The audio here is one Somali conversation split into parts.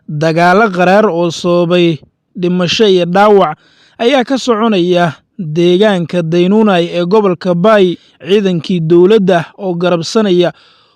dagaalo qaraar oo sababay dhimasho iyo dhaawac ayaa ka soconaya deegaanka Daynuunay ee gobolka Bay. Ciidankii dowladda oo garabsanaya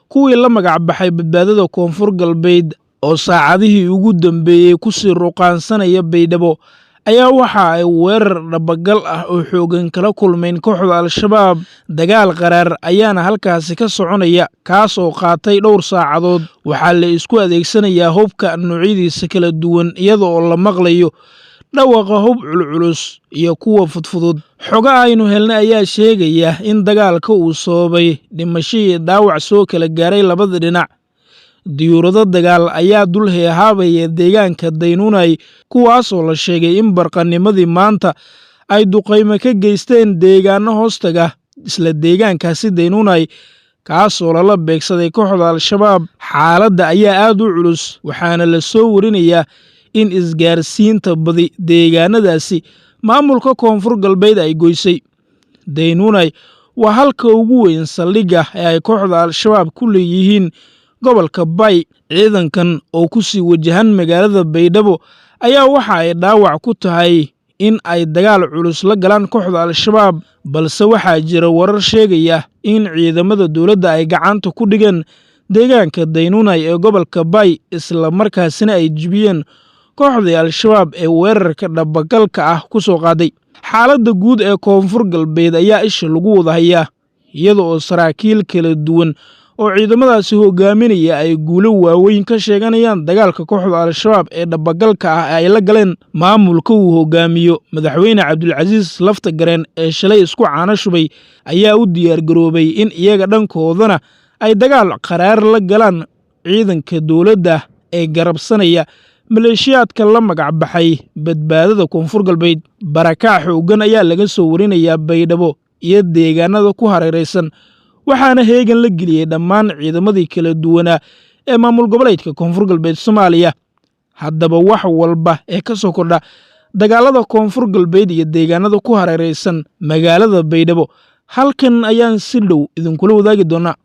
kuwii la magac baxay badbaadada Koonfur Galbeed oo saacadihii ugu dambeeyay ku sii ruqaansanaya Baydhabo ayaa waxa ay weerar dhabagal ah oo xoogan kala kulmeen kooxda Al-Shabaab. Dagaal qaraar ayaana halkaasi ka soconaya kaas oo qaatay dhowr saacadood. Waxaa la isku adeegsanayaa hubka noocyadiisa kala duwan iyada oo la maqlayo dhawaqa hub culculus iyo kuwa fudfudud. Xogo aynu helnay ayaa sheegaya in dagaalka uu sababay dhimasho iyo dhaawac soo kala gaaray labada dhinac. Diyuurado dagaal ayaa dul heehaabaya deegaanka Daynuunay kuwaasoo la sheegay in barqanimadii maanta ay duqeymo ka geysteen deegaano hoostaga isla deegaankaasi Daynuunay kaasoo lala beegsaday kooxda Al-Shabaab. Xaaladda ayaa aad u culus waxaana la soo warinayaa in isgaarsiinta badi deegaanadaasi maamulka Koonfur Galbeed ay goysay. Daynuunay waa halka ugu weyn saldhigga ee ay kooxda Al-Shabaab ku leeyihiin gobolka Bay. Ciidankan oo ku sii wajahan magaalada Baydhabo ayaa waxa ay dhaawac ku tahay in ay dagaal culus la galaan kooxda Al-Shabaab, balse waxaa jira warar sheegaya in ciidamada dowladda ay gacanta ku dhigeen deegaanka Daynuunay ee gobolka Bay isla markaasina ay jibiyeen kooxdii Al-Shabaab ee weerarka dhabagalka ah ku soo qaaday. Xaaladda guud ee Koonfur Galbeed ayaa isha lagu wada hayaa iyada oo saraakiil kala duwan oo ciidamadaasi hogaaminaya ay guulo waaweyn ka sheeganayaan dagaalka kooxda Al-Shabaab ee dhabagalka ah ay la galeen maamulka uu hogaamiyo madaxweyne Cabdulcasiis Laftagareen ee shalay isku caano shubay ayaa u diyaar garoobay in iyaga dhankoodana ay dagaal qaraar la galaan ciidanka dowladda ee garabsanaya maleeshiyaadka la magac baxay badbaadada Koonfur Galbeed. Barakac xoogan ayaa laga soo warinayaa Baydhabo iyo deegaanada ku hareeraysan waxaana heegan la geliyay dhammaan ciidamadii kala duwanaa ee maamul goboleedka Koonfur Galbeed Soomaaliya. Haddaba wax walba ee ka soo kordha dagaalada Koonfur Galbeed iyo deegaanada ku hareeraysan magaalada Baydhabo halkan ayaan si dhow idinkula wadaagi doonaa.